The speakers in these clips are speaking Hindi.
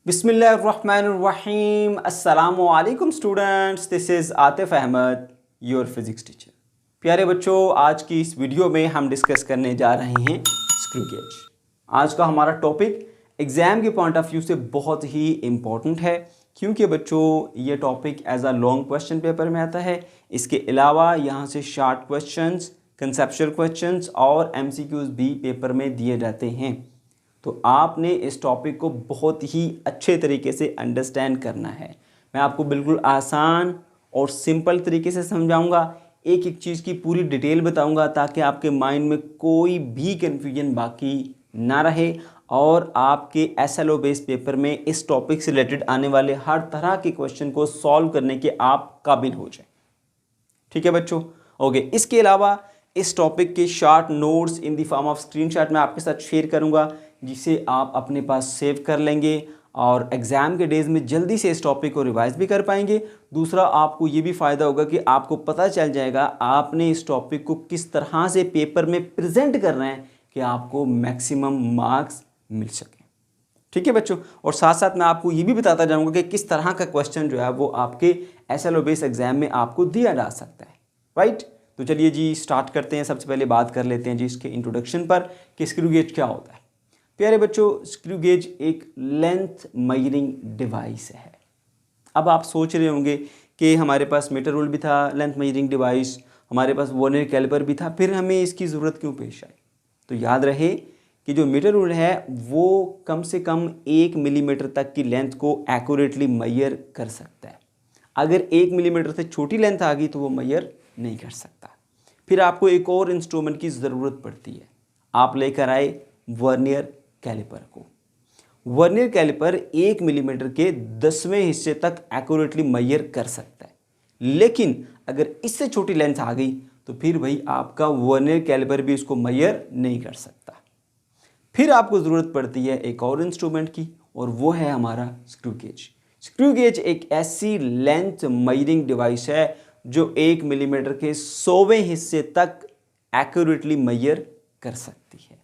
बिस्मिल्लाहिर्रहमानिर्रहीम। अस्सलामुअलैकुम students, this is Atif Ahmed, your physics teacher. प्यारे बच्चों, आज की इस वीडियो में हम डिस्कस करने जा रहे हैं स्क्रू गेज। आज का हमारा टॉपिक एग्ज़ाम के पॉइंट ऑफ व्यू से बहुत ही इम्पॉर्टेंट है, क्योंकि बच्चों ये topic as a long question paper में आता है। इसके अलावा यहाँ से शॉर्ट क्वेश्चंस, कंसेप्चुअल क्वेश्चंस और एमसीक्यूज़ भी पेपर में दिए जाते हैं। तो आपने इस टॉपिक को बहुत ही अच्छे तरीके से अंडरस्टैंड करना है। मैं आपको बिल्कुल आसान और सिंपल तरीके से समझाऊंगा, एक एक चीज़ की पूरी डिटेल बताऊंगा, ताकि आपके माइंड में कोई भी कन्फ्यूजन बाकी ना रहे और आपके एसएलओ बेस्ड पेपर में इस टॉपिक से रिलेटेड आने वाले हर तरह के क्वेश्चन को सॉल्व करने के आप काबिल हो जाए। ठीक है बच्चों, ओके। इसके अलावा इस टॉपिक के short notes in the form of screenshot मैं आपके साथ शेयर करूंगा, जिसे आप अपने पास सेव कर लेंगे और एग्ज़ाम के डेज़ में जल्दी से इस टॉपिक को रिवाइज भी कर पाएंगे। दूसरा, आपको ये भी फ़ायदा होगा कि आपको पता चल जाएगा आपने इस टॉपिक को किस तरह से पेपर में प्रेजेंट करना है कि आपको मैक्सिमम मार्क्स मिल सके। ठीक है बच्चों, और साथ साथ मैं आपको ये भी बताता जाऊँगा कि किस तरह का क्वेश्चन जो है वो आपके एसएलओ बेस्ड एग्ज़ाम में आपको दिया जा सकता है। राइट, तो चलिए जी स्टार्ट करते हैं। सबसे पहले बात कर लेते हैं जी इसके इंट्रोडक्शन पर कि स्क्रू गेज क्या होता है। प्यारे बच्चों, स्क्रू गेज एक लेंथ मेजरिंग डिवाइस है। अब आप सोच रहे होंगे कि हमारे पास मीटर रूल भी था, लेंथ मेजरिंग डिवाइस, हमारे पास वर्नियर कैलिपर भी था, फिर हमें इसकी ज़रूरत क्यों पेश आई? तो याद रहे कि जो मीटर रूल है वो कम से कम 1 मिलीमीटर तक की लेंथ को एक्यूरेटली मेजर कर सकता है। अगर 1 मिलीमीटर से छोटी लेंथ आ गई तो वो मेजर नहीं कर सकता। फिर आपको एक और इंस्ट्रूमेंट की ज़रूरत पड़ती है। आप लेकर आए वर्नियर कैलिपर को। वर्नियर कैलिपर 1 मिलीमीटर के 10वें हिस्से तक एक्यूरेटली मेजर कर सकता है, लेकिन अगर इससे छोटी लेंथ आ गई तो फिर भाई आपका वर्नियर कैलिपर भी उसको मेजर नहीं कर सकता। फिर आपको ज़रूरत पड़ती है एक और इंस्ट्रूमेंट की, और वो है हमारा स्क्रू गेज। स्क्रू गेज एक ऐसी लेंथ मेजरिंग डिवाइस है जो 1 मिलीमीटर के 100वें हिस्से तक एक्यूरेटली मेजर कर सकती है।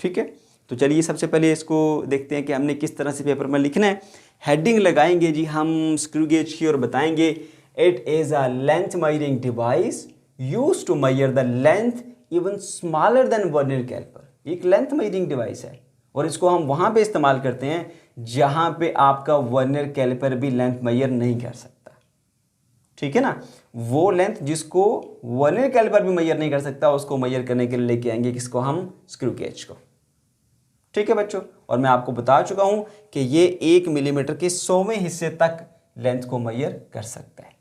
ठीक है, तो चलिए सबसे पहले इसको देखते हैं कि हमने किस तरह से पेपर में लिखना है। हेडिंग लगाएंगे जी हम स्क्रू गेज की और बताएंगे it is a length measuring device used to measure the length even smaller than vernier caliper. एक लेंथ मेजरिंग डिवाइस है और इसको हम वहाँ पे इस्तेमाल करते हैं जहाँ पे आपका वर्नियर कैलिपर भी लेंथ मेजर नहीं कर सकता। ठीक है ना, वो लेंथ जिसको वर्नियर कैलिपर भी मेजर नहीं कर सकता, उसको मेजर करने के लिए लेके आएंगे किसको? हम स्क्रू गेज को। ठीक है बच्चों, और मैं आपको बता चुका हूं कि ये 1 मिलीमीटर के 100वें हिस्से तक लेंथ को मेजर कर सकता है।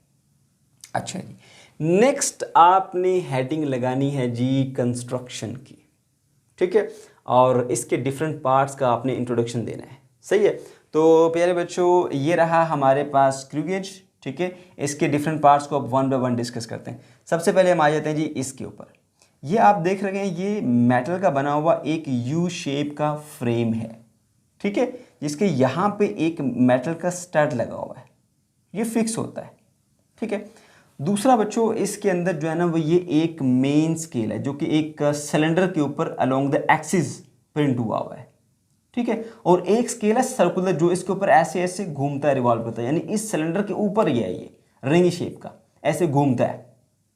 अच्छा जी, नेक्स्ट आपने हेडिंग लगानी है जी कंस्ट्रक्शन की। ठीक है, और इसके डिफरेंट पार्ट्स का आपने इंट्रोडक्शन देना है। सही है, तो प्यारे बच्चों ये रहा हमारे पास स्क्रू गेज। ठीक है, इसके डिफरेंट पार्ट्स को अब वन बाय वन डिस्कस करते हैं। सबसे पहले हम आ जाते हैं जी इसके ऊपर। ये आप देख रहे हैं, ये मेटल का बना हुआ एक यू शेप का फ्रेम है। ठीक है, जिसके यहाँ पे एक मेटल का स्टड लगा हुआ है, ये फिक्स होता है। ठीक है, दूसरा बच्चों इसके अंदर जो है ना वो ये एक मेन स्केल है जो कि एक सिलेंडर के ऊपर अलोंग द एक्सिस प्रिंट हुआ है। ठीक है, और एक स्केल है सर्कुलर जो इसके ऊपर ऐसे ऐसे घूमता है, रिवॉल्व करता है, यानी इस सिलेंडर के ऊपर ही है, ये रिंग शेप का ऐसे घूमता है,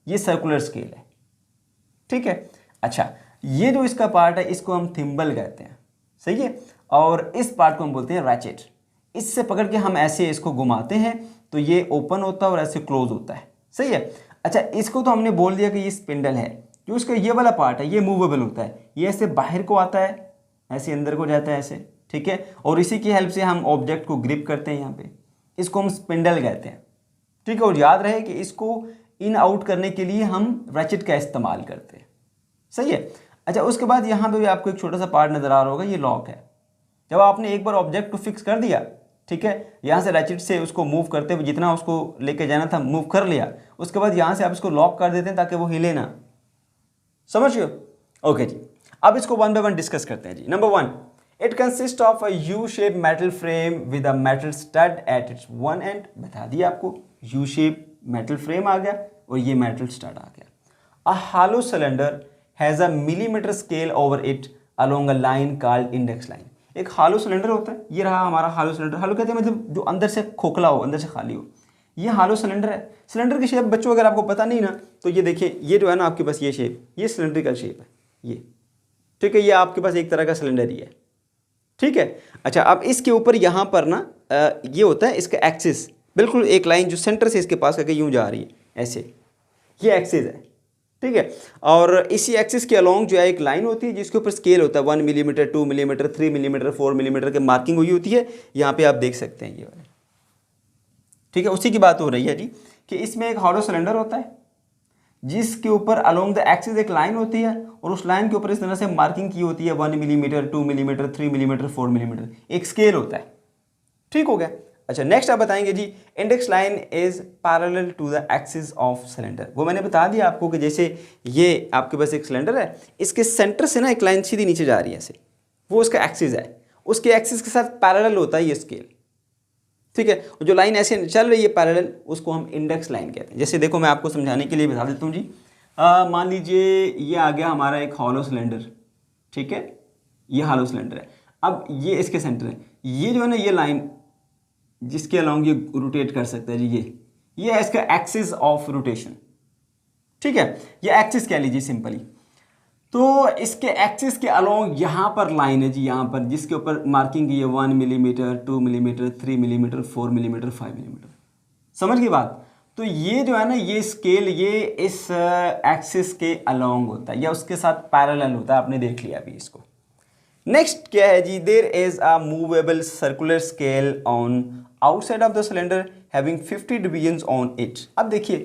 ये सर्कुलर स्केल है। ठीक है, अच्छा ये जो इसका पार्ट है इसको हम थिम्बल कहते हैं। सही है, और इस पार्ट को हम बोलते हैं रैचेट। इससे पकड़ के हम ऐसे इसको घुमाते हैं तो ये ओपन होता है और ऐसे क्लोज होता है। सही है, अच्छा इसको तो हमने बोल दिया कि ये स्पिंडल है। जो इसका ये वाला पार्ट है ये मूवेबल होता है, ये ऐसे बाहर को आता है, ऐसे अंदर को जाता है ऐसे। ठीक है, और इसी की हेल्प से हम ऑब्जेक्ट को ग्रिप करते हैं यहाँ पे, इसको हम स्पिंडल कहते हैं। ठीक है, और याद रहे कि इसको इन आउट करने के लिए हम रैचेट का इस्तेमाल करते हैं। सही है, अच्छा उसके बाद यहाँ पे भी आपको एक छोटा सा पार्ट नजर आ रहा होगा, ये लॉक है। जब आपने एक बार ऑब्जेक्ट को फिक्स कर दिया, ठीक है, यहाँ से रैचेट से उसको मूव करते हुए जितना उसको लेके जाना था मूव कर लिया, उसके बाद यहाँ से आप इसको लॉक कर देते हैं ताकि वो हिले ना। समझ गए? ओके जी, अब इसको वन बाय वन डिस्कस करते हैं जी। Number 1, it consist of a U shape metal frame with a metal stud at its one end. बता दिया आपको, यू शेप मेटल फ्रेम आ गया और ये मेटल स्टड आ गया। अ hollow cylinder has a millimeter scale over it along a line called index line। एक हालो सिलेंडर होता है, ये रहा हमारा हालो सिलेंडर। हालो कहते हैं मतलब जो अंदर से खोखला हो, अंदर से खाली हो, ये हालो सिलेंडर है। सिलेंडर की शेप बच्चों अगर आपको पता नहीं ना तो ये देखिए, ये जो है ना आपके पास ये शेप, ये सिलेंड्रिकल शेप है ये, ठीक है। ये आपके पास एक तरह का सिलेंडर ही है, ठीक है। अच्छा, अब इसके ऊपर यहाँ पर ना ये होता है इसका एक्सिस, बिल्कुल एक लाइन जो सेंटर से इसके पास करके यूँ जा रही है ऐसे, ये एक्सिस है, ठीक है। और इसी एक्सिस के अलोंग जो है एक लाइन होती है जिसके ऊपर स्केल होता है 1 मिलीमीटर, 2 मिलीमीटर, 3 मिलीमीटर, 4 मिलीमीटर की मार्किंग हुई होती है। यहाँ पे आप देख सकते हैं ये वाले, ठीक है। उसी की बात हो रही है जी कि इसमें एक हॉलो सिलेंडर होता है जिसके ऊपर अलोंग द एक्सिस एक लाइन होती है और उस लाइन के ऊपर इस तरह से मार्किंग की होती है 1 मिलीमीटर, 2 मिलीमीटर, 3 मिलीमीटर, 4 मिलीमीटर, एक स्केल होता है, ठीक हो गया। अच्छा, नेक्स्ट आप बताएंगे जी index line is parallel to the axis of cylinder. वो मैंने बता दिया आपको कि जैसे ये आपके पास एक सिलेंडर है, इसके सेंटर से ना एक लाइन सीधी नीचे जा रही है ऐसे, वो उसका एक्सिस है, उसके एक्सिस के साथ पैरेलल होता है ये स्केल, ठीक है। जो लाइन ऐसे चल रही है पैरेलल, उसको हम इंडेक्स लाइन कहते हैं। जैसे देखो मैं आपको समझाने के लिए बता देता हूँ जी। मान लीजिए ये आ गया हमारा एक हॉलो सिलेंडर, ठीक है, ये हॉलो सिलेंडर है। अब ये इसके सेंटर है, ये जो है ना ये लाइन जिसके अलोंग ये रोटेट कर सकता है जी, ये है इसका एक्सिस ऑफ रोटेशन, ठीक है। ये एक्सिस कह लीजिए सिंपली। तो इसके एक्सिस के अलोंग यहाँ पर लाइन है जी, यहाँ पर जिसके ऊपर मार्किंग की है 1 millimetre, 2 millimetre, 3 millimetre, 4 millimetre, 5 millimetre. समझ गई बात? तो ये जो है ना ये स्केल ये इस एक्सिस के अलोंग होता है या उसके साथ पैरेलल होता है, आपने देख लिया अभी इसको। नेक्स्ट क्या है जी, there is a movable circular scale on outside of the cylinder having 50 divisions on it. अब देखिए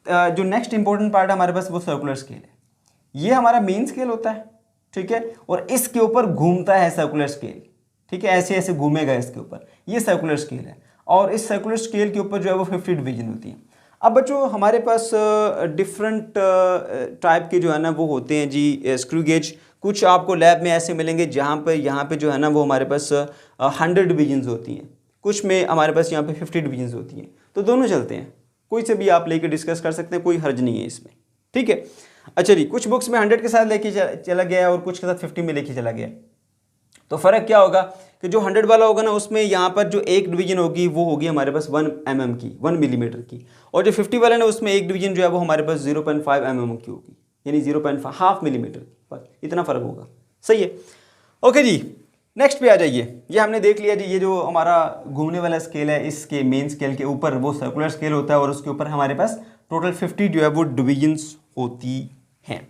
जो नेक्स्ट इंपॉर्टेंट पार्ट हमारे पास वो सर्कुलर स्केल है। ये हमारा मेन स्केल होता है, ठीक है, और इसके ऊपर घूमता है सर्कुलर स्केल, ठीक है, ऐसे ऐसे घूमेगा इसके ऊपर, ये सर्कुलर स्केल है। और इस सर्कुलर स्केल के ऊपर जो है वो 50 डिवीजन होती है। अब बच्चों हमारे पास डिफरेंट टाइप के जो है ना वो होते हैं जी स्क्रू गेज। कुछ आपको लैब में ऐसे मिलेंगे जहाँ पर यहाँ पे जो है ना वो हमारे पास 100 डिवीजन्स होती हैं, कुछ में हमारे पास यहाँ पे 50 डिवीजन्स होती हैं। तो दोनों चलते हैं, कोई से भी आप लेके डिस्कस कर सकते हैं, कोई हर्ज नहीं है इसमें, ठीक है। अच्छा जी, कुछ बुक्स में 100 के साथ लेके चला गया और कुछ के साथ 50 में लेके चला गया। तो फ़र्क क्या होगा कि जो 100 वाला होगा ना उसमें यहाँ पर जो एक डिवीजन होगी वो होगी हमारे पास 1 mm की, 1 मिलीमीटर की, और जो 50 वाला ना उसमें एक डिवीजन जो है वो हमारे पास 0.5 mm की होगी, यानी 0.5 मिलीमीटर की, बस इतना फ़र्क होगा। सही है, ओके जी। नेक्स्ट पे आ जाइए। ये हमने देख लिया जी, ये जो हमारा घूमने वाला स्केल है इसके मेन स्केल के ऊपर वो सर्कुलर स्केल होता है और उसके ऊपर हमारे पास टोटल 50 जो है वो डिवीजन्स होती हैं,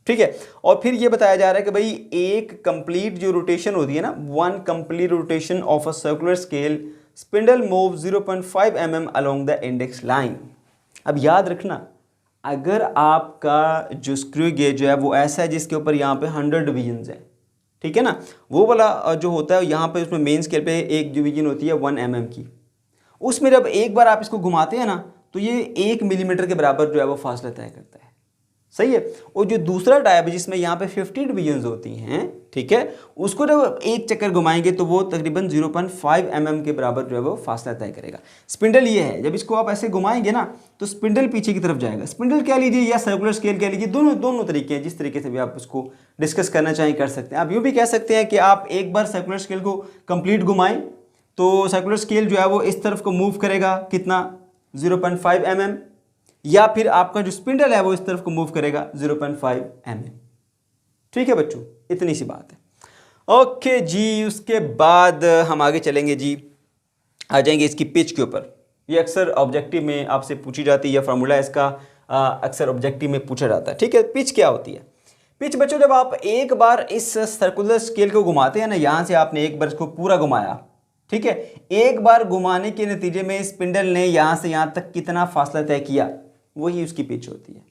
ठीक है। और फिर ये बताया जा रहा है कि भाई एक कंप्लीट जो रोटेशन होती है ना, 1 complete rotation of a circular scale spindle move 0.5 mm along the index line. अब याद रखना, अगर आपका जो स्क्रू गेज है वो ऐसा है जिसके ऊपर यहाँ पे 100 डिवीजन्स है, ठीक है ना, वो वाला जो होता है यहाँ पे उसमें मेन स्केल पे एक डिवीजन होती है 1 mm की, उसमें जब एक बार आप इसको घुमाते हैं ना तो ये 1 मिलीमीटर के बराबर जो है वो फासला तय करता है। सही है। और जो दूसरा टाइप है जिसमें यहाँ पे 50 डिवीजन्स होती हैं, ठीक है, उसको जब एक चक्कर घुमाएंगे तो वो तकरीबन 0.5 mm के बराबर जो है वो फासला तय करेगा। स्पिंडल ये है, जब इसको आप ऐसे घुमाएंगे ना तो स्पिंडल पीछे की तरफ जाएगा। स्पिंडल कह लीजिए या सर्कुलर स्केल कह लीजिए, दोनों तरीके हैं, जिस तरीके से भी आप उसको डिस्कस करना चाहें कर सकते हैं। आप यूँ भी कह सकते हैं कि आप एक बार सर्कुलर स्केल को कंप्लीट घुमाएं तो सर्कुलर स्केल जो है वो इस तरफ को मूव करेगा कितना, 0.5 mm, या फिर आपका जो स्पिंडल है वो इस तरफ को मूव करेगा 0.5 mm। ठीक है बच्चों, इतनी सी बात है। ओके जी, उसके बाद हम आगे चलेंगे जी, आ जाएंगे इसकी पिच के ऊपर। ये अक्सर ऑब्जेक्टिव में आपसे पूछी जाती है, फार्मूला इसका अक्सर ऑब्जेक्टिव में पूछा जाता है। ठीक है, पिच क्या होती है? पिच बच्चों, जब आप एक बार इस सर्कुलर स्केल को घुमाते हैं ना, यहाँ से आपने एक बार इसको पूरा घुमाया, ठीक है, एक बार घुमाने के नतीजे में स्पिंडल ने यहाँ से यहाँ तक कितना फासला तय किया, वही उसकी पिच होती है।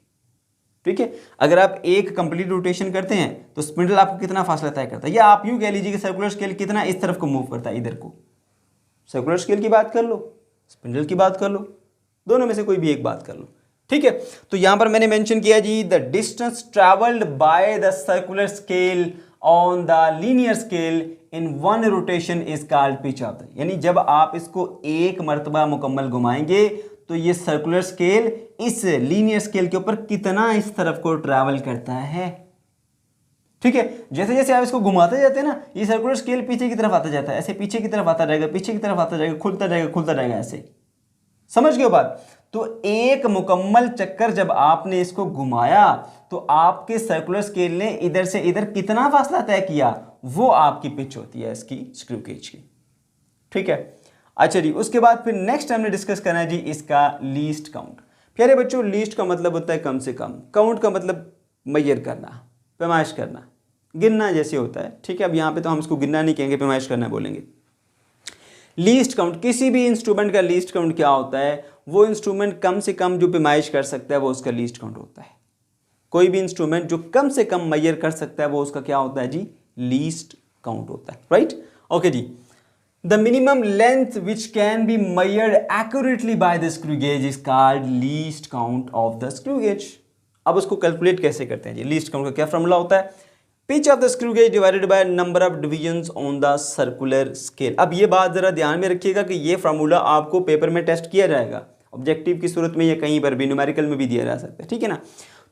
ठीक है, अगर आप एक कंप्लीट रोटेशन करते हैं तो स्पिंडल आपको कितना फासला तय करता है, या आप यूँ कह लीजिए कि सर्कुलर स्केल कितना इस तरफ को मूव करता है, इधर को। सर्कुलर स्केल की बात कर लो, स्पिंडल की बात कर लो, दोनों में से कोई भी एक बात कर लो। ठीक है, तो यहां पर मैंने मेंशन किया जी, the distance travelled by the circular scale on the linear scale in one rotation is called pitch of the, यानी जब आप इसको एक मर्तबा मुकम्मल घुमाएंगे तो ये सर्कुलर स्केल इस लीनियर स्केल के ऊपर कितना इस तरफ को ट्रैवल करता है। ठीक है, जैसे जैसे आप इसको घुमाते जाते हैं ना, ये सर्कुलर स्केल पीछे की तरफ आता जाता है, ऐसे पीछे की तरफ आता जाएगा, पीछे की तरफ आता जाएगा, खुलता जाएगा ऐसे। समझ गए बात? तो एक मुकम्मल चक्कर जब आपने इसको घुमाया तो आपके सर्कुलर स्केल ने इधर से इधर कितना फासला तय किया, वो आपकी पिच होती है इसकी स्क्रू गेज की। ठीक है, अच्छा जी, उसके बाद फिर नेक्स्ट हमने डिस्कस करना है जी इसका लीस्ट काउंट। प्यारे बच्चों, लीस्ट का मतलब होता है कम से कम, काउंट का मतलब मेजर करना, पैमाइश करना, गिनना जैसे होता है। ठीक है, अब यहाँ पे तो हम इसको गिनना नहीं कहेंगे, पैमाइश करना बोलेंगे। लीस्ट काउंट, किसी भी इंस्ट्रूमेंट का लीस्ट काउंट क्या होता है? वो इंस्ट्रूमेंट कम से कम जो पैमाइश कर सकता है वो उसका लीस्ट काउंट होता है। कोई भी इंस्ट्रूमेंट जो कम से कम मेजर कर सकता है वो उसका क्या होता है जी? लीस्ट काउंट होता है। राइट, ओके जी। The minimum length which can be measured accurately by the screw gauge is called least count of the screw gauge। अब उसको कैलकुलेट कैसे करते हैं जी? लीस्ट काउंट का क्या फॉर्मूला होता है? Pitch of the screw gauge divided by number of divisions on the circular scale. अब ये बात जरा ध्यान में रखिएगा कि ये फार्मूला आपको पेपर में टेस्ट किया जाएगा, ऑब्जेक्टिव की सूरत में या कहीं पर भी न्यूमेरिकल में भी दिया जा सकता है। ठीक है ना?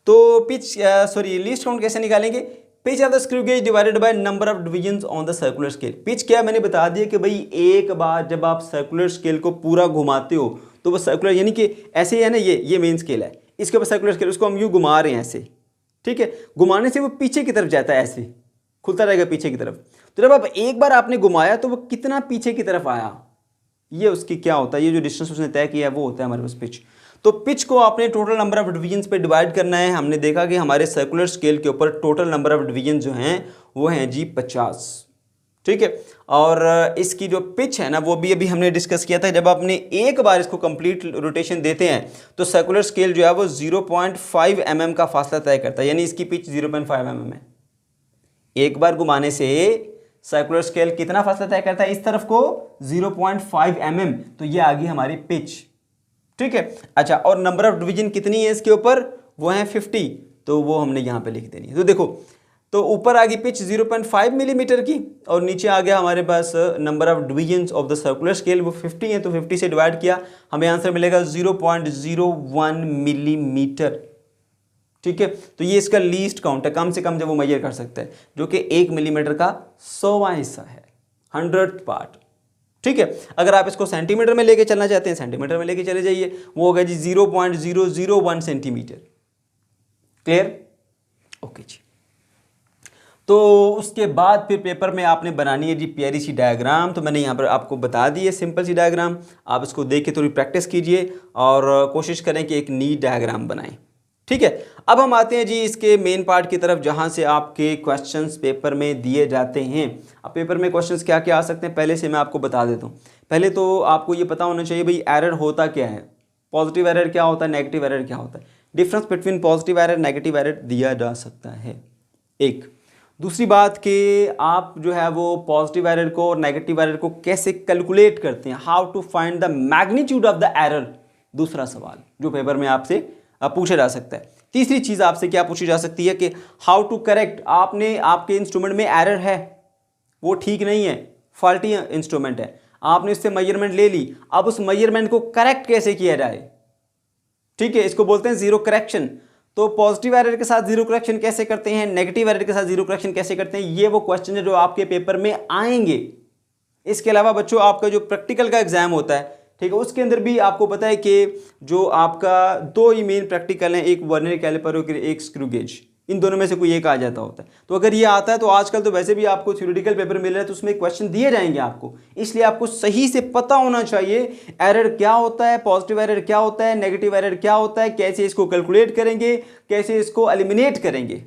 तो लीस्ट काउंट कैसे निकालेंगे? Pitch of the screw gauge divided by number of divisions on the circular scale. Pitch क्या मैंने बता दिया कि भाई एक बार जब आप सर्कुलर स्केल को पूरा घुमाते हो तो वो सर्कुलर, यानी कि ऐसे है ना, ये मेन स्केल है, इसके ऊपर सर्कुलर स्केल, उसको हम यूँ घुमा रहे हैं ऐसे। ठीक है, घुमाने से वो पीछे की तरफ जाता है, ऐसे खुलता रहेगा पीछे की तरफ। तो जब आप एक बार आपने घुमाया तो वो कितना पीछे की तरफ आया, ये उसकी क्या होता है, ये जो डिस्टेंस उसने तय किया है वो होता है हमारे पास पिच। तो पिच को आपने टोटल नंबर ऑफ डिवीजन्स पे डिवाइड करना है। हमने देखा कि हमारे सर्कुलर स्केल के ऊपर टोटल नंबर ऑफ डिवीजन जो हैं वो हैं जी 50। ठीक है, और इसकी जो पिच है ना वो भी अभी हमने डिस्कस किया था। जब आपने एक बार इसको कंप्लीट रोटेशन देते हैं तो सर्कुलर स्केल जो है वो 0.5 mm का फासला तय करता है, यानी इसकी पिच 0.5 mm है। एक बार घुमाने से सर्कुलर स्केल कितना फासला तय करता है? इस तरफ को 0.5 mm, तो ये आ गई हमारी पिच। ठीक है, अच्छा, और नंबर ऑफ डिवीजन कितनी है इसके ऊपर? वो है 50, तो वो हमने यहाँ पे लिख देनी है। तो देखो, तो ऊपर आ गई पिच 0.5 मिलीमीटर की और नीचे आ गया हमारे पास number of divisions of the circular scale, वो 50 है, तो 50 से डिवाइड किया, हमें आंसर मिलेगा 0.01 मिलीमीटर। ठीक है, तो ये इसका लीस्ट काउंट है, कम से कम जब वो मेजर कर सकता है, जो कि 1 मिलीमीटर का 100वां हिस्सा है, 100th पार्ट। ठीक है, अगर आप इसको सेंटीमीटर में लेके चलना चाहते हैं, सेंटीमीटर में लेके चले जाइए, वो होगा जी 0.001 सेंटीमीटर। क्लियर? ओके जी। तो उसके बाद फिर पेपर में आपने बनानी है जी प्यारी सी डायग्राम। तो मैंने यहाँ पर आपको बता दी है सिंपल सी डायग्राम, आप इसको देख के थोड़ी प्रैक्टिस कीजिए और कोशिश करें कि एक नीट डायग्राम बनाएं। ठीक है, अब हम आते हैं जी इसके मेन पार्ट की तरफ, जहां से आपके क्वेश्चंस पेपर में दिए जाते हैं। अब पेपर में क्वेश्चंस क्या क्या आ सकते हैं पहले से मैं आपको बता देता हूं। पहले तो आपको ये पता होना चाहिए भाई एरर होता क्या है, पॉजिटिव एरर क्या होता है, नेगेटिव एरर क्या होता है। Difference between positive error negative error दिया जा सकता है। एक दूसरी बात कि आप जो है वो पॉजिटिव एरर को और नेगेटिव एरर को कैसे कैलकुलेट करते हैं, how to find the magnitude of the error, दूसरा सवाल जो पेपर में आपसे पूछा जा सकता है। तीसरी चीज आपसे क्या पूछी जा सकती है कि हाउ टू करेक्ट, आपने आपके इंस्ट्रूमेंट में एरर है, वो ठीक नहीं है, फॉल्टी इंस्ट्रूमेंट है, आपने इससे मेजरमेंट ले ली, अब उस मेजरमेंट को करेक्ट कैसे किया जाए। ठीक है, इसको बोलते हैं जीरो करेक्शन। तो पॉजिटिव एरर के साथ जीरो करेक्शन कैसे करते हैं, नेगेटिव एरर के साथ जीरो करेक्शन कैसे करते हैं, ये वो क्वेश्चन है जो आपके पेपर में आएंगे। इसके अलावा बच्चों आपका जो प्रैक्टिकल का एग्जाम होता है, ठीक है, उसके अंदर भी आपको पता है कि जो आपका दो ही मेन प्रैक्टिकल हैं, एक वर्नियर कैलिपर और एक स्क्रू गेज, इन दोनों में से कोई एक आ जाता होता है। तो अगर ये आता है तो आजकल तो वैसे भी आपको थ्योरेटिकल पेपर मिल रहा है तो उसमें क्वेश्चन दिए जाएंगे आपको, इसलिए आपको सही से पता होना चाहिए एरर क्या होता है, पॉजिटिव एरर क्या होता है, नेगेटिव एरर क्या होता है, कैसे इसको कैलकुलेट करेंगे, कैसे इसको एलिमिनेट करेंगे,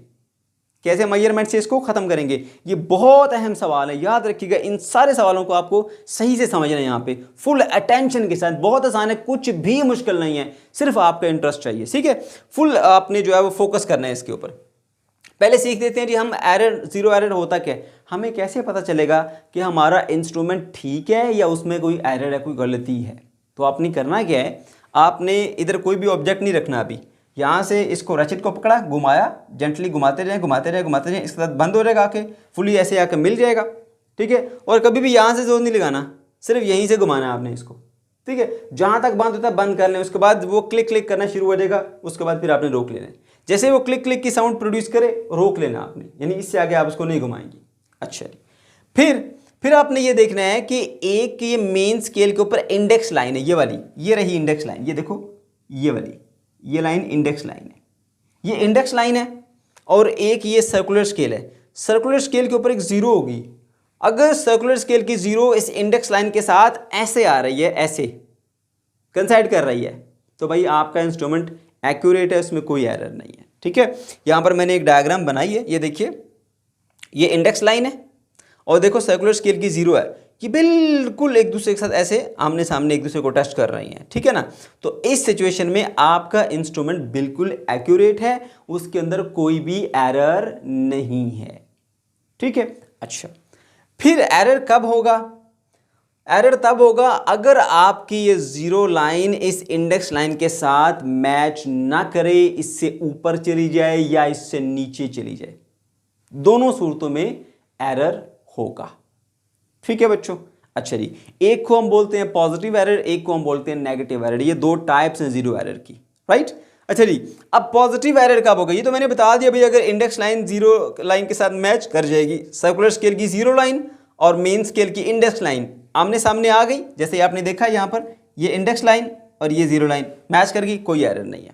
कैसे मेजरमेंट से इसको खत्म करेंगे। ये बहुत अहम सवाल है, याद रखिएगा। इन सारे सवालों को आपको सही से समझना है यहाँ पे फुल अटेंशन के साथ। बहुत आसान है, कुछ भी मुश्किल नहीं है, सिर्फ आपका इंटरेस्ट चाहिए। ठीक है, फुल आपने जो है वो फोकस करना है इसके ऊपर। पहले सीख देते हैं जी हम एरर, जीरो एरर होता क्या है। हमें कैसे पता चलेगा कि हमारा इंस्ट्रूमेंट ठीक है या उसमें कोई एरर है, कोई गलती है। तो आपने करना क्या है, आपने इधर कोई भी ऑब्जेक्ट नहीं रखना। अभी यहाँ से इसको रचित को पकड़ा, घुमाया, जेंटली घुमाते जाए घुमाते जाए घुमाते जाए, इसके साथ बंद हो जाएगा, आके फुली ऐसे आके मिल जाएगा। ठीक है, और कभी भी यहाँ से जोर नहीं लगाना, सिर्फ यहीं से घुमाना है आपने इसको। ठीक है, जहाँ तक बंद होता है बंद कर लें, उसके बाद वो क्लिक क्लिक करना शुरू हो जाएगा, उसके बाद फिर आपने रोक लेना है। जैसे वो क्लिक क्लिक की साउंड प्रोड्यूस करे रोक लेना आपने, यानी इससे आगे आप उसको नहीं घुमाएंगे। अच्छा जी, फिर आपने ये देखना है कि एक ये मेन स्केल के ऊपर इंडेक्स लाइन है, ये वाली, ये रही इंडेक्स लाइन, ये देखो ये वाली, ये लाइन इंडेक्स लाइन है, ये इंडेक्स लाइन है। और एक ये सर्कुलर स्केल है, सर्कुलर स्केल के ऊपर एक जीरो होगी। अगर सर्कुलर स्केल की जीरो इस इंडेक्स लाइन के साथ ऐसे आ रही है, ऐसे कंसाइड कर रही है, तो भाई आपका इंस्ट्रूमेंट एक्यूरेट है, उसमें कोई एरर नहीं है। ठीक है, यहां पर मैंने एक डायग्राम बनाई है, ये देखिए, ये इंडेक्स लाइन है और देखो सर्कुलर स्केल की जीरो है, कि बिल्कुल एक दूसरे के साथ ऐसे आमने सामने एक दूसरे को टच कर रही हैं। ठीक है ना, तो इस सिचुएशन में आपका इंस्ट्रूमेंट बिल्कुल एक्यूरेट है, उसके अंदर कोई भी एरर नहीं है। ठीक है, अच्छा, फिर एरर कब होगा? एरर तब होगा अगर आपकी ये जीरो लाइन इस इंडेक्स लाइन के साथ मैच ना करे, इससे ऊपर चली जाए या इससे नीचे चली जाए, दोनों सूरतों में एरर होगा। ठीक है बच्चों, अच्छा जी, एक को हम बोलते हैं पॉजिटिव एरर, एक को हम बोलते हैं नेगेटिव एरर, ये दो टाइप्स हैं जीरो एरर की, राइट। अच्छा जी, अब पॉजिटिव एरर कब होगा? ये तो मैंने बता दिया भाई, अगर इंडेक्स लाइन जीरो लाइन के साथ मैच कर जाएगी, सर्कुलर स्केल की जीरो लाइन और मेन स्केल की इंडेक्स लाइन आमने सामने आ गई, जैसे आपने देखा यहां पर ये इंडेक्स लाइन और ये जीरो लाइन मैच कर गई, कोई एरर नहीं है।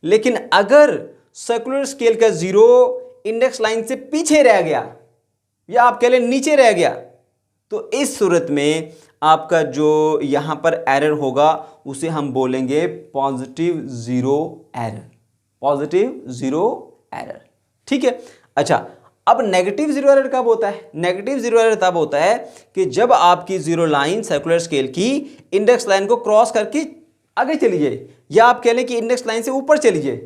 लेकिन अगर सर्कुलर स्केल का जीरो इंडेक्स लाइन से पीछे रह गया या आप कह लें नीचे रह गया, तो इस सूरत में आपका जो यहां पर एरर होगा उसे हम बोलेंगे positive zero error, positive zero error. ठीक है, अच्छा, अब नेगेटिव जीरो एरर कब होता है? नेगेटिव जीरो एरर तब होता है कि जब आपकी जीरो लाइन सर्कुलर स्केल की इंडेक्स लाइन को क्रॉस करके आगे चली जाए, या आप कह लें कि इंडेक्स लाइन से ऊपर चली जाए,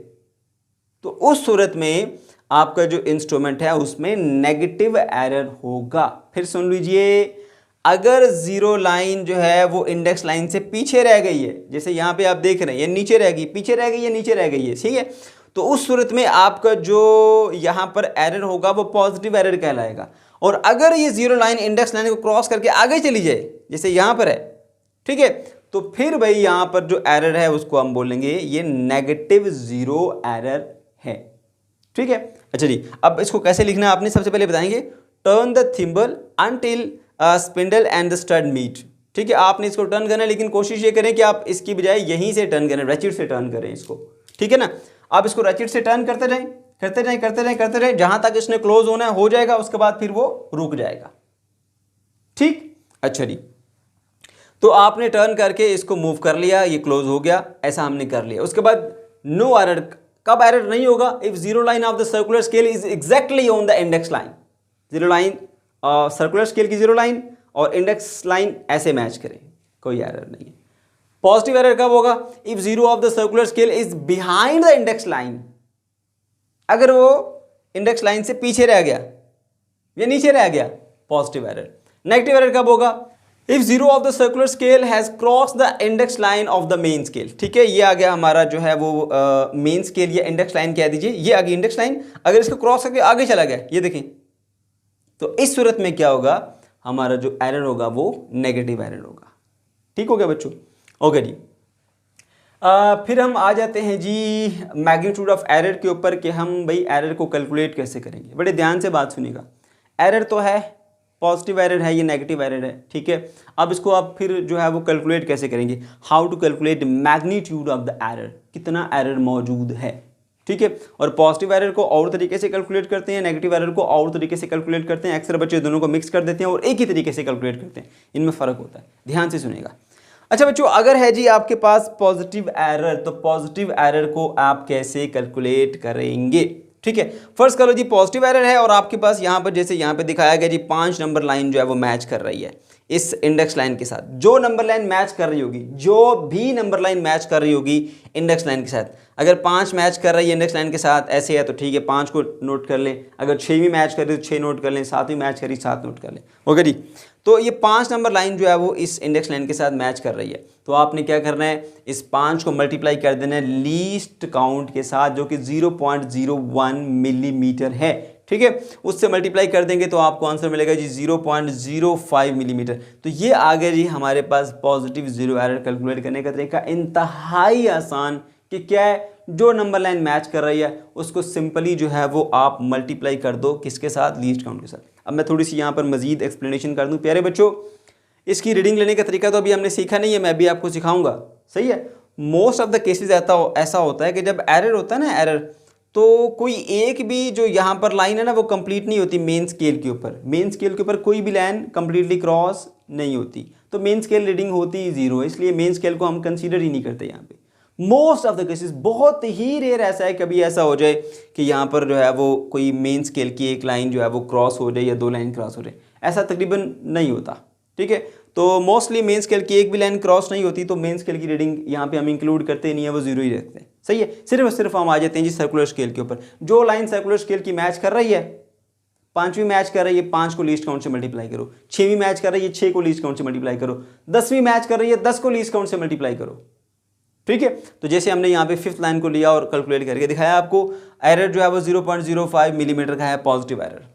तो उस सूरत में आपका जो इंस्ट्रूमेंट है उसमें नेगेटिव एरर होगा। फिर सुन लीजिए, अगर जीरो लाइन जो है वो इंडेक्स लाइन से पीछे रह गई है, जैसे यहां पे आप देख रहे हैं ये नीचे रह गई, पीछे रह गई है, नीचे रह गई है, ठीक है, तो उस सूरत में आपका जो यहां पर एरर होगा वो पॉजिटिव एरर कहलाएगा। और अगर ये जीरो लाइन इंडेक्स लाइन को क्रॉस करके आगे चली जाए, जैसे यहां पर है, ठीक है, तो फिर भाई यहां पर जो एरर है उसको हम बोलेंगे ये नेगेटिव जीरो एरर है। ठीक है, अच्छा जी, अब इसको कैसे लिखना है आपने सबसे पहले बताएंगे, turn the thimble until spindle and the stud meet. ठीक है, आपने इसको टर्न करना है, लेकिन कोशिश ये करें कि आप इसकी बजाय यहीं से टर्न करें, रैचिट से टर्न करें इसको। ठीक है ना, आप इसको रैचिट से टर्न करते रहें, करते रहें, करते रहें, करते रहें, जहां तक इसने क्लोज होना है हो जाएगा, उसके बाद फिर वो रुक जाएगा। ठीक, अच्छा जी, तो आपने टर्न करके इसको मूव कर लिया, ये क्लोज हो गया, ऐसा हमने कर लिया। उसके बाद नो एरर, कब एरर नहीं होगा? If zero line of the circular scale is exactly on the index line, zero line circular scale की जीरो लाइन और इंडेक्स लाइन ऐसे मैच करें, कोई एरर नहीं है। पॉजिटिव एरर कब होगा? If zero of the circular scale is behind the index line, अगर वो इंडेक्स लाइन से पीछे रह गया या नीचे रह गया, पॉजिटिव एरर। नेगेटिव एरर कब होगा? If zero of the circular scale has cross the index line of the main scale. ठीक है, ये आ गया हमारा जो है वो मेन स्केल या इंडेक्स लाइन कह दीजिए, ये आ गई इंडेक्स लाइन, अगर इसको क्रॉस करके आगे चला गया, ये देखें, तो इस सूरत में क्या होगा? हमारा जो एरर होगा वो नेगेटिव एरर होगा। ठीक हो गया बच्चों? ओके जी, फिर हम आ जाते हैं जी मैग्नीट्यूड ऑफ एरर के ऊपर कि हम भाई एरर को कैलकुलेट कैसे करेंगे। बड़े ध्यान से बात सुनिएगा, एरर तो है, पॉजिटिव एरर है, ये नेगेटिव एरर है। ठीक है, अब इसको आप फिर जो है वो कैलकुलेट कैसे करेंगे? How to calculate magnitude of the error, कितना एरर मौजूद है। ठीक है, और पॉजिटिव एरर को और तरीके से कैलकुलेट करते हैं, नेगेटिव एरर को और तरीके से कैलकुलेट करते हैं। अक्सर बच्चे दोनों को मिक्स कर देते हैं और एक ही तरीके से कैलकुलेट करते हैं, इनमें फ़र्क होता है, ध्यान से सुनिएगा। अच्छा बच्चों, अगर है जी आपके पास पॉजिटिव एरर, तो पॉजिटिव एरर को आप कैसे कैलकुलेट करेंगे? ठीक है, फर्स्ट करो जी, पॉजिटिव एरर है और आपके पास यहाँ पर जैसे यहाँ पे दिखाया गया जी 5 नंबर लाइन जो है वो मैच कर रही है इस इंडेक्स लाइन के साथ। जो नंबर लाइन मैच कर रही होगी, जो भी नंबर लाइन मैच कर रही होगी इंडेक्स लाइन के साथ, अगर 5 मैच कर रही है इंडेक्स लाइन के साथ ऐसे है तो ठीक है, 5 को नोट कर लें। अगर 6वीं मैच कर रही तो 6 नोट कर लें, 7वीं मैच करी 7 नोट कर लें। ओके जी, तो ये 5 नंबर लाइन जो है वो इस इंडेक्स लाइन के साथ मैच कर रही है, तो आपने क्या करना है? इस 5 को मल्टीप्लाई कर देना है लीस्ट काउंट के साथ, जो कि 0.01 मिलीमीटर है। ठीक है, उससे मल्टीप्लाई कर देंगे तो आपको आंसर मिलेगा जी 0.05 मिलीमीटर। तो ये आ गया जी हमारे पास पॉजिटिव जीरो एरर कैलकुलेट करने का तरीका, इंतहाई आसान कि क्या है, जो नंबर लाइन मैच कर रही है उसको सिंपली जो है वो आप मल्टीप्लाई कर दो किसके साथ, लीस्ट काउंट के साथ। अब मैं थोड़ी सी यहाँ पर मजीद एक्सप्लेनेशन कर दूँ। प्यारे बच्चों, इसकी रीडिंग लेने का तरीका तो अभी हमने सीखा नहीं है, मैं भी आपको सिखाऊंगा, सही है। मोस्ट ऑफ द केसेस ऐसा होता है कि जब एरर होता है ना, एरर, तो कोई एक भी जो यहाँ पर लाइन है ना वो कंप्लीट नहीं होती मेन स्केल के ऊपर। मेन स्केल के ऊपर कोई भी लाइन कंप्लीटली क्रॉस नहीं होती, तो मेन स्केल रीडिंग होती ही जीरो है, इसलिए मेन स्केल को हम कंसीडर ही नहीं करते यहाँ पे। मोस्ट ऑफ द केसेस, बहुत ही रेयर ऐसा है कभी ऐसा हो जाए कि यहाँ पर जो है वो कोई मेन स्केल की एक लाइन जो है वो क्रॉस हो जाए या दो लाइन क्रॉस हो जाए, ऐसा तकरीबन नहीं होता, ठीक है। तो मोस्टली मेन स्केल की एक भी लाइन क्रॉस नहीं होती, तो मेन स्केल की रीडिंग यहाँ पे हम इंक्लूड करते नहीं है, वो जीरो ही रखते हैं, सही है। सिर्फ और सिर्फ हम आ जाते हैं जी सर्कुलर स्केल के ऊपर। जो लाइन सर्कुलर स्केल की मैच कर रही है, पांचवीं मैच कर रही है, 5 को लीस्ट काउंट से मल्टीप्लाई करो। 6वीं मैच कर रही है, 6 को लीस्ट काउंट से मल्टीप्लाई करो। 10वीं मैच कर रही है, 10 को लीस्ट काउंट से मल्टीप्लाई करो, ठीक है। तो जैसे हमने यहाँ पे 5th लाइन को लिया और कैलकुलेट करके दिखाया आपको, एरर जो है वो 0.05 मिलीमीटर का है, पॉजिटिव एरर,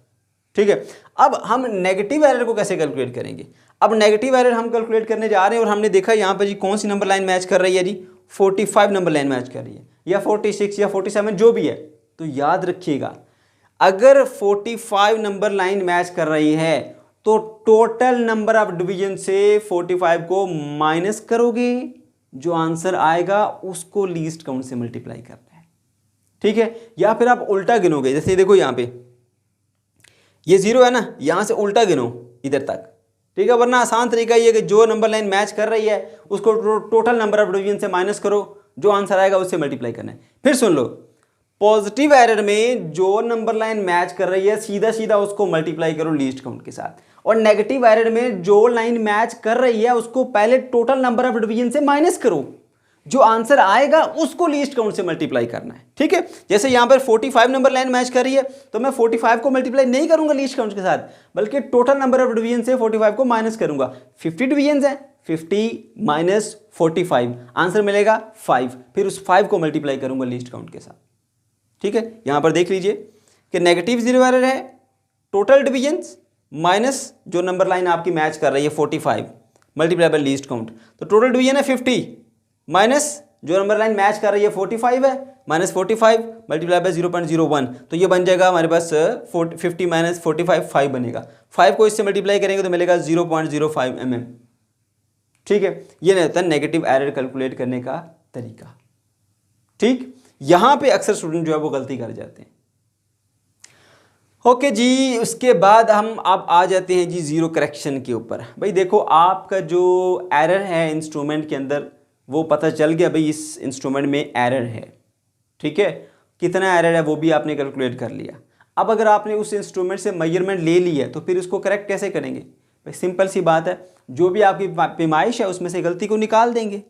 ठीक है। अब हम नेगेटिव एरर को कैसे कैलकुलेट करेंगे? अब नेगेटिव एरर हम कैलकुलेट करने जा रहे हैं और हमने देखा यहाँ पे जी कौन सी नंबर लाइन मैच कर रही है जी, 45 नंबर लाइन मैच कर रही है, या 46 या 47 जो भी है। तो याद रखिएगा, अगर 45 नंबर लाइन मैच कर रही है तो टोटल नंबर ऑफ डिवीजन से 45 को माइनस करोगे, जो आंसर आएगा उसको लीस्ट काउंट से मल्टीप्लाई करना है, ठीक है। या फिर आप उल्टा गिनोगे, जैसे देखो यहाँ पे ये 0 है ना, यहां से उल्टा गिनो इधर तक, ठीक है। वरना आसान तरीका ये है कि जो नंबर लाइन मैच कर रही है उसको टोटल नंबर ऑफ डिवीजन से माइनस करो, जो आंसर आएगा उससे मल्टीप्लाई करना है। फिर सुन लो, पॉजिटिव एरर में जो नंबर लाइन मैच कर रही है सीधा सीधा उसको मल्टीप्लाई करो लीस्ट काउंट के साथ, और नेगेटिव एरर में जो लाइन मैच कर रही है उसको पहले टोटल नंबर ऑफ डिवीजन से माइनस करो, जो आंसर आएगा उसको लीस्ट काउंट से मल्टीप्लाई करना है, ठीक है। जैसे यहां पर 45 नंबर लाइन मैच कर रही है तो मैं 45 को मल्टीप्लाई नहीं करूंगा लीस्ट काउंट के साथ, बल्कि टोटल नंबर ऑफ डिवीजन से 45 को माइनस करूंगा। 50 डिवीजन है, 50 माइनस 45, आंसर मिलेगा 5, फिर उस 5 को मल्टीप्लाई करूंगा लीस्ट काउंट के साथ, ठीक है। यहां पर देख लीजिए कि नेगेटिव जीरो एरर है, टोटल डिवीजन माइनस जो नंबर लाइन आपकी मैच कर रही है 45 मल्टीप्लाई बाय लीस्ट काउंट, तो टोटल डिवीजन है 50 माइनस जो नंबर लाइन मैच कर रही है 45 है, माइनस 45 मल्टीप्लाई बाय 0.01, तो ये बन जाएगा हमारे पास 50 माइनस 45 5 बनेगा। 5 को इससे मल्टीप्लाई करेंगे तो मिलेगा 0.05 mm, ठीक है। ये नहीं होता नेगेटिव एरर कैलकुलेट करने का तरीका, ठीक। यहां पे अक्सर स्टूडेंट जो है वो गलती कर जाते हैं। ओके जी, उसके बाद हम अब आ जाते हैं जी जीरो करेक्शन के ऊपर। भाई देखो, आपका जो एरर है इंस्ट्रूमेंट के अंदर वो पता चल गया, भाई इस इंस्ट्रूमेंट में एरर है, ठीक है। कितना एरर है वो भी आपने कैलकुलेट कर लिया। अब अगर आपने उस इंस्ट्रूमेंट से मेजरमेंट ले ली है तो फिर उसको करेक्ट कैसे करेंगे? भाई सिंपल सी बात है, जो भी आपकी पैमाइश है उसमें से गलती को निकाल देंगे।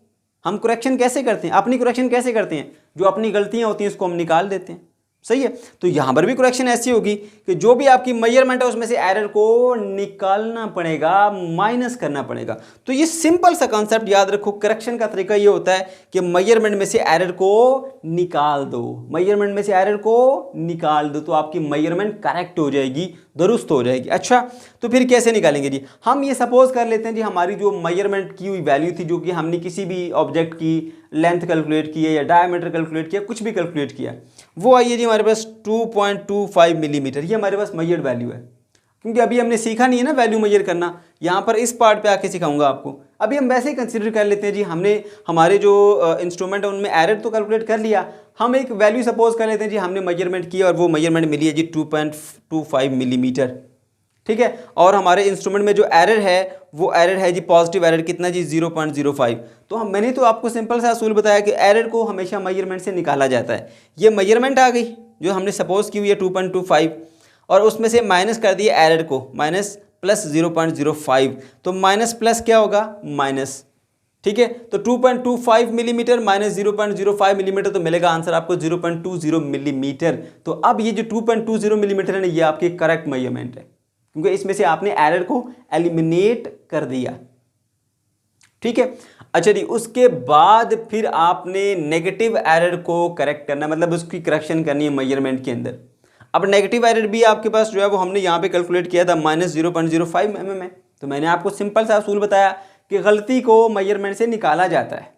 हम करेक्शन कैसे करते हैं, अपनी करेक्शन कैसे करते हैं? जो अपनी गलतियां होती हैं उसको हम निकाल देते हैं, सही है। तो यहां पर भी करेक्शन ऐसी होगी कि जो भी आपकी मेजरमेंट है उसमें से एरर को निकालना पड़ेगा, माइनस करना पड़ेगा। तो ये सिंपल सा कॉन्सेप्ट याद रखो। करेक्शन का तरीका ये होता है कि मेजरमेंट में से एरर को निकाल दो, मेजरमेंट में से एरर को निकाल दो, तो आपकी मेजरमेंट करेक्ट हो जाएगी, दुरुस्त हो जाएगी। अच्छा, तो फिर कैसे निकालेंगे जी? हम ये सपोज कर लेते हैं जी, हमारी जो मेजरमेंट की हुई वैल्यू थी, जो कि हमने किसी भी ऑब्जेक्ट की लेंथ कैलकुलेट की है या डायमीटर कैलकुलेट किया, कुछ भी कैलकुलेट किया, वो आई है जी हमारे पास 2.25 मिलीमीटर। ये हमारे पास मेजर्ड वैल्यू है, क्योंकि अभी हमने सीखा नहीं है ना वैल्यू मेजर करना। यहाँ पर इस पार्ट पे आके सिखाऊंगा आपको। अभी हम वैसे ही कंसीडर कर लेते हैं जी, हमने हमारे जो इंस्ट्रूमेंट है उनमें एरर तो कैलकुलेट कर लिया, हम एक वैल्यू सपोज कर लेते हैं जी, हमने मेजरमेंट की और वो मेजरमेंट मिली है जी 2.25 मिलीमीटर, ठीक है। और हमारे इंस्ट्रूमेंट में जो एरर है वो एरर है जी पॉजिटिव एरर, कितना जी 0.05। तो मैंने तो आपको सिंपल सा असूल बताया कि एरर को हमेशा मेजरमेंट से निकाला जाता है। ये मेजरमेंट आ गई जो हमने सपोज की हुई है 2.25, और उसमें से माइनस कर दिए एरर को, माइनस प्लस 0.05, तो माइनस प्लस क्या होगा, माइनस, ठीक है। तो 2.25 मिलीमीटर माइनस 0.05 मिलीमीटर, तो मिलेगा आंसर आपको 0.20 मिलीमीटर। तो अब ये जो 2.20 मिलीमीटर है ना, ये आपकी करेक्ट मेजरमेंट है, क्योंकि इसमें से आपने एरर को एलिमिनेट कर दिया, ठीक है। अच्छा जी, उसके बाद फिर आपने नेगेटिव एरर को करेक्ट करना, मतलब उसकी करेक्शन करनी है मेजरमेंट के अंदर। अब नेगेटिव एरर भी आपके पास जो है वो हमने यहाँ पे कैलकुलेट किया था माइनस 0.05 mm में। तो मैंने आपको सिंपल सा असूल बताया कि गलती को मेजरमेंट से निकाला जाता है,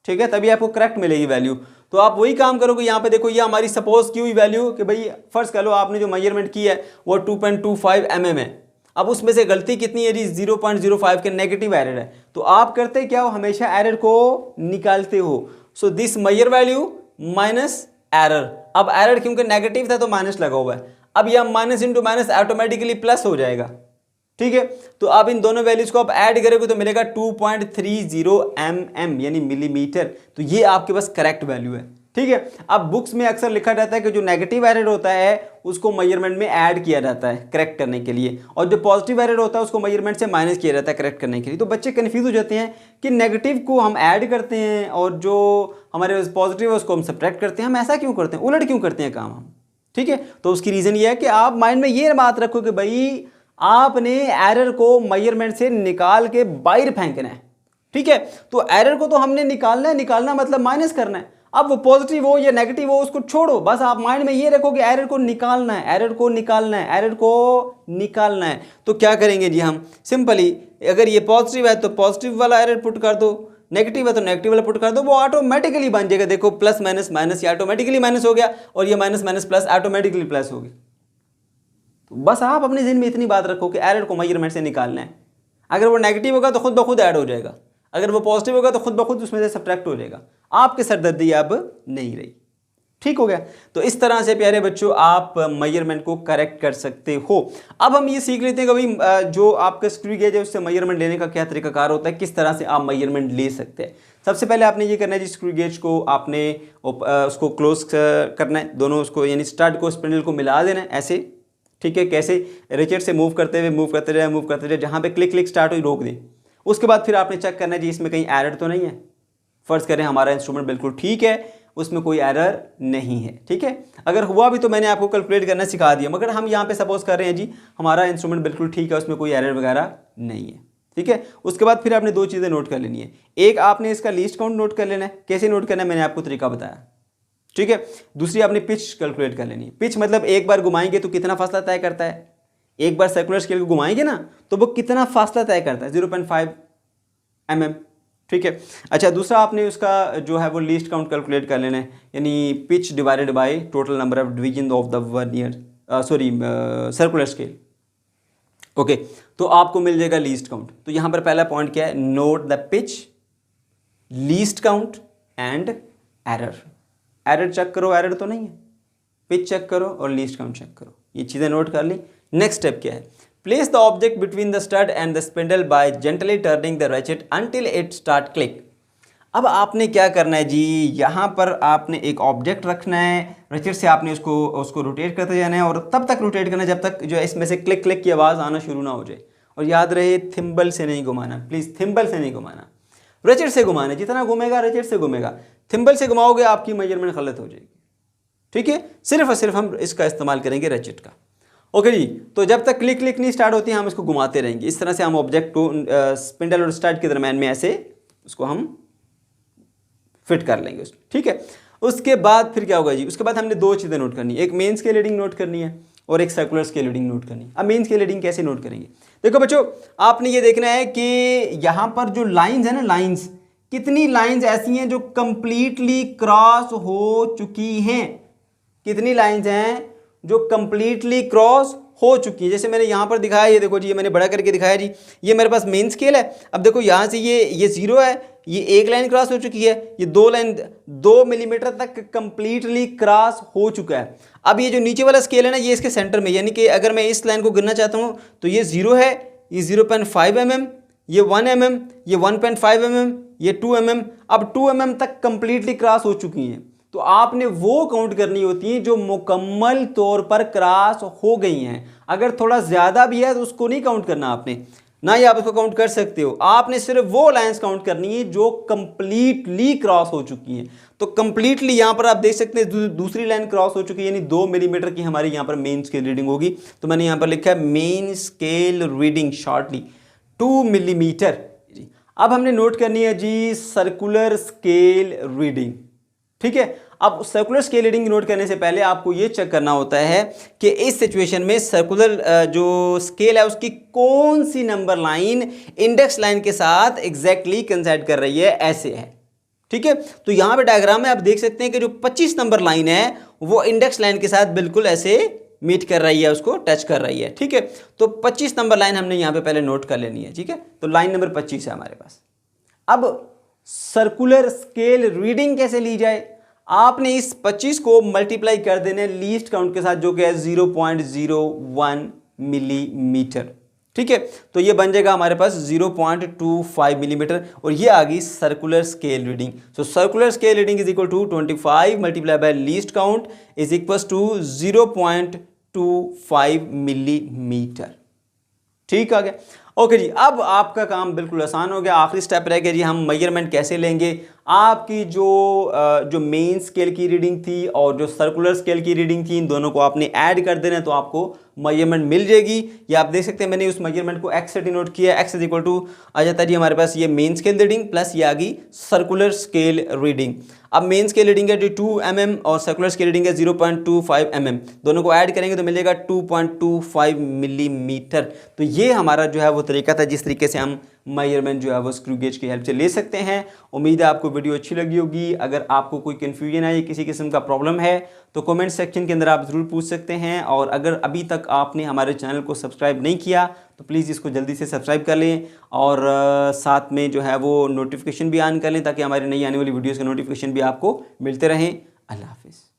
ठीक है, तभी आपको करेक्ट मिलेगी वैल्यू। तो आप वही काम करोगे। यहाँ पे देखो ये हमारी सपोज की हुई वैल्यू कि भाई फर्स्ट कर लो आपने जो मेजरमेंट की है वो 2.25 mm है। अब उसमें से गलती कितनी है जी, 0.05 के नेगेटिव एरर है। तो आप करते क्या हो, हमेशा एरर को निकालते हो। So this measure value minus error. अब एरर क्योंकि नेगेटिव था तो माइनस लगा हुआ है। अब यह minus into minus automatically plus हो जाएगा, ठीक है। तो आप इन दोनों वैल्यूज को आप ऐड करोगे तो मिलेगा 2.30 mm यानी मिलीमीटर। तो ये आपके पास करेक्ट वैल्यू है, ठीक है। अब बुक्स में अक्सर लिखा जाता है कि जो नेगेटिव एरर होता है उसको मेजरमेंट में ऐड किया जाता है करेक्ट करने के लिए, और जो पॉजिटिव एरर होता है उसको मेजरमेंट से माइनस किया जाता है करेक्ट करने के लिए। तो बच्चे कंफ्यूज हो जाते हैं कि नेगेटिव को हम ऐड करते हैं और जो हमारे पॉजिटिव है उसको हम सब्ट्रैक्ट करते हैं। हम ऐसा क्यों करते हैं, उलट क्यों करते हैं काम हम, ठीक है। तो उसकी रीज़न ये है कि आप माइंड में ये बात रखो कि भाई आपने एरर को मेजरमेंट से निकाल के बाहर फेंकना है, ठीक है। तो एरर को तो हमने निकालना है, निकालना मतलब माइनस करना है। अब वो पॉजिटिव हो या नेगेटिव हो उसको छोड़ो, बस आप माइंड में ये रखो कि एरर को निकालना है, एरर को निकालना है, एरर को निकालना है। तो क्या करेंगे जी, हम सिंपली अगर ये पॉजिटिव है तो पॉजिटिव वाला एरर पुट कर दो, नेगेटिव है तो नेगेटिव वाला पुट कर दो, वो ऑटोमेटिकली बन जाएगा। देखो प्लस माइनस माइनस, ये ऑटोमेटिकली माइनस हो गया और ये minus minus plus automatically plus हो गया। तो बस आप अपने ज़हन में इतनी बात रखो कि एरर को मेजरमेंट से निकालना है। अगर वो नेगेटिव होगा तो खुद ब खुद ऐड हो जाएगा, अगर वो पॉजिटिव होगा तो खुद ब खुद उसमें से सब्ट्रैक्ट हो जाएगा। आपके सरदर्दी अब नहीं रही, ठीक हो गया। तो इस तरह से प्यारे बच्चों आप मेजरमेंट को करेक्ट कर सकते हो। अब हम ये सीख लेते हैं कि भाई जो आपका स्क्रू गेज है उससे मेजरमेंट लेने का क्या तरीकाकार होता है, किस तरह से आप मेजरमेंट ले सकते हैं। सबसे पहले आपने ये करना है जी, स्क्रू गेज को आपने उसको क्लोज करना है, दोनों उसको यानी स्टड को स्पिंडल को मिला देना है ऐसे, ठीक है। कैसे, रेचेट से मूव करते हुए मूव करते जाए, मूव करते जाए, जहाँ पे क्लिक क्लिक स्टार्ट हुई रोक दें। उसके बाद फिर आपने चेक करना है जी इसमें कहीं एरर तो नहीं है। फर्ज करें हमारा इंस्ट्रूमेंट बिल्कुल ठीक है, उसमें कोई एरर नहीं है, ठीक है। अगर हुआ भी तो मैंने आपको कैलकुलेट करना सिखा दिया, मगर हम यहाँ पे सपोज कर रहे हैं जी हमारा इंस्ट्रूमेंट बिल्कुल ठीक है, उसमें कोई एरर वगैरह नहीं है, ठीक है। उसके बाद फिर आपने दो चीज़ें नोट कर लेनी है। एक आपने इसका लीस्ट काउंट नोट कर लेना है, कैसे नोट करना है मैंने आपको तरीका बताया, ठीक है। दूसरी आपने पिच कैलकुलेट कर लेनी है। पिच मतलब एक बार घुमाएंगे तो कितना फासला तय करता है, एक बार सर्कुलर स्केल को घुमाएंगे ना तो वो कितना फासला तय करता है, 0.5 mm, ठीक है। अच्छा, दूसरा आपने उसका जो है वो लीस्ट काउंट कैलकुलेट कर लेना है, यानी pitch divided by total number of division of the vernier circular scale, okay. तो आपको मिल जाएगा लीस्ट काउंट। तो यहाँ पर पहला पॉइंट क्या है, note the pitch, least count and error. Error check करो, एरर तो नहीं है, पिच चेक करो और लीस्ट काउंट चेक करो, ये चीज़ें नोट कर ली। नेक्स्ट स्टेप क्या है, place the object between the stud and the spindle by gently turning the ratchet until it start click. अब आपने क्या करना है जी, यहाँ पर आपने एक ऑब्जेक्ट रखना है, रेचेट से आपने उसको रोटेट करते जाना है और तब तक रोटेट करना है जब तक जो है इसमें से क्लिक क्लिक की आवाज़ आना शुरू ना हो जाए। और याद रहे थिम्बल से नहीं घुमाना, प्लीज़ थिम्बल से नहीं घुमाना, रेचेट से घुमाना, जितना घूमेगा रेचेट से घूमेगा। थिम्बल से घुमाओगे आपकी मेजरमेंट गलत हो जाएगी, ठीक है। सिर्फ और सिर्फ हम इसका इस्तेमाल करेंगे रेचेट का, ओके जी। तो जब तक क्लिक क्लिक नहीं स्टार्ट होती हम इसको घुमाते रहेंगे। इस तरह से हम ऑब्जेक्ट को स्पिंडल और स्टड के दरम्यान में ऐसे उसको हम फिट कर लेंगे, ठीक है। उसके बाद फिर क्या होगा जी, उसके बाद हमने दो चीज़ें नोट करनी है, एक मेन स्केल रीडिंग नोट करनी है और एक सर्कुलर स्केल रीडिंग नोट करनी है। अब मेन स्केल रीडिंग कैसे नोट करेंगे, देखो बच्चों आपने ये देखना है कि यहाँ पर जो लाइन्स है ना, लाइन्स कितनी लाइन्स ऐसी हैं जो कंप्लीटली क्रॉस हो चुकी हैं, कितनी लाइन्स हैं जो कंप्लीटली क्रॉस हो चुकी है। जैसे मैंने यहाँ पर दिखाया, ये देखो जी, ये मैंने बड़ा करके दिखाया जी, ये मेरे पास मेन स्केल है। अब देखो यहाँ से ये 0 है, ये एक लाइन क्रॉस हो चुकी है, ये 2 मिलीमीटर तक कंप्लीटली क्रॉस हो चुका है। अब ये जो नीचे वाला स्केल है ना, ये इसके सेंटर में, यानी कि अगर मैं इस लाइन को गिनना चाहता हूँ तो ये 0 है, ये 0.5 mm, ये 1 mm, ये 1.5 mm, ये 2 mm। अब 2 mm तक कंप्लीटली क्रॉस हो चुकी हैं। तो आपने वो काउंट करनी होती है जो मुकम्मल तौर पर क्रॉस हो गई हैं। अगर थोड़ा ज़्यादा भी है तो उसको नहीं काउंट करना आपने, ना ही आप उसको काउंट कर सकते हो। आपने सिर्फ वो लाइंस काउंट करनी है जो कंप्लीटली क्रॉस हो चुकी हैं। तो कंप्लीटली यहाँ पर आप देख सकते हैं दूसरी लाइन क्रॉस हो चुकी है, यानी 2 मिलीमीटर की हमारी यहाँ पर मेन स्केल रीडिंग होगी। तो मैंने यहाँ पर लिखा है main scale reading shortly 2 millimetre. अब हमने नोट करनी है जी सर्कुलर स्केल रीडिंग, ठीक है। अब सर्कुलर स्केल रीडिंग नोट करने से पहले आपको ये चेक करना होता है कि इस सिचुएशन में सर्कुलर जो स्केल है उसकी कौन सी नंबर लाइन इंडेक्स लाइन के साथ एग्जैक्टली कंसाइड कर रही है, ऐसे है, ठीक है। तो यहां पे डायग्राम में आप देख सकते हैं कि जो 25 नंबर लाइन है वो इंडेक्स लाइन के साथ बिल्कुल ऐसे मीट कर रही है, उसको टच कर रही है। ठीक है, तो 25 नंबर लाइन हमने यहां पे पहले नोट कर लेनी है। ठीक है, तो लाइन नंबर 25 है हमारे पास। अब सर्कुलर स्केल रीडिंग कैसे ली जाए? आपने इस 25 को मल्टीप्लाई कर देने लीस्ट काउंट के साथ, जो कि है 0.01 मिलीमीटर। ठीक है, तो ये बन जाएगा हमारे पास 0.25 मिलीमीटर और ये आ गई circular scale reading. So circular scale reading is equal to 25 multiply by least count is equal to 0.25 millimetre. ठीक आ गया। ओके जी, अब आपका काम बिल्कुल आसान हो गया। आखिरी स्टेप रह गया जी, हम मेजरमेंट कैसे लेंगे। आपकी जो मेन स्केल की रीडिंग थी और जो सर्कुलर स्केल की रीडिंग थी, इन दोनों को आपने ऐड कर देना, तो आपको मेजरमेंट मिल जाएगी। ये आप देख सकते हैं मैंने उस मेजरमेंट को एक्स से डिनोट किया। एक्स इज इक्वल टू आ जाता है जी हमारे पास ये मेन स्केल रीडिंग प्लस ये आ गई सर्कुलर स्केल रीडिंग। अब मेन स्केल रीडिंग है जो 2 mm और सर्कुलर स्केल रीडिंग है 0.25 mm, दोनों को ऐड करेंगे तो मिल जाएगा 2.25 मिलीमीटर। तो ये हमारा जो है वो तरीका था जिस तरीके से हम मेजरमेंट जो है वो स्क्रू गेज की हेल्प से ले सकते हैं। उम्मीद है आपको वीडियो अच्छी लगी होगी। अगर आपको कोई कन्फ्यूजन है या किसी किस्म का प्रॉब्लम है तो कमेंट सेक्शन के अंदर आप ज़रूर पूछ सकते हैं। और अगर अभी तक आपने हमारे चैनल को सब्सक्राइब नहीं किया तो प्लीज़ इसको जल्दी से सब्सक्राइब कर लें और साथ में जो है वो नोटिफिकेशन भी ऑन कर लें ताकि हमारी नई आने वाली वीडियोज़ के नोटिफिकेशन भी आपको मिलते रहें। अल्लाह हाफिज़।